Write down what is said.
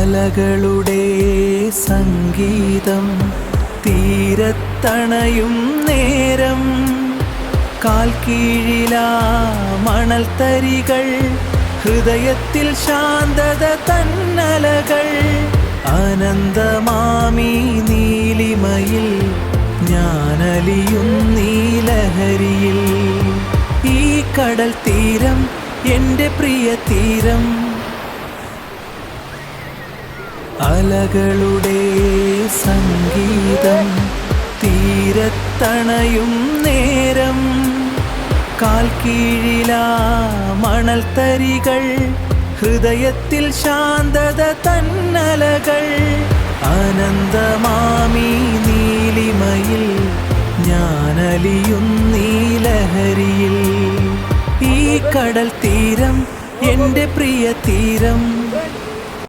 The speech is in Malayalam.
അലകളുടെ സംഗീതം തീരത്തണയും നേരം കാൽക്കീഴിലാ മണൽത്തരികൾ ഹൃദയത്തിൽ ശാന്തത തന്നലകൾ അനന്തമാമി നീലിമയിൽ ഞാനലിയും നീലഹരിയിൽ ഈ കടൽ തീരം എൻ്റെ പ്രിയ തീരം അലകളുടെ സംഗീതം തീരത്തണയും നേരം കാൽക്കീഴിലാ മണൽത്തരികൾ ഹൃദയത്തിൽ ശാന്തത തന്നലകൾ അനന്തമാമി നീലിമയിൽ ഞാനലിയും നീലഹരിയിൽ ഈ കടൽ തീരം എൻ്റെ പ്രിയ തീരം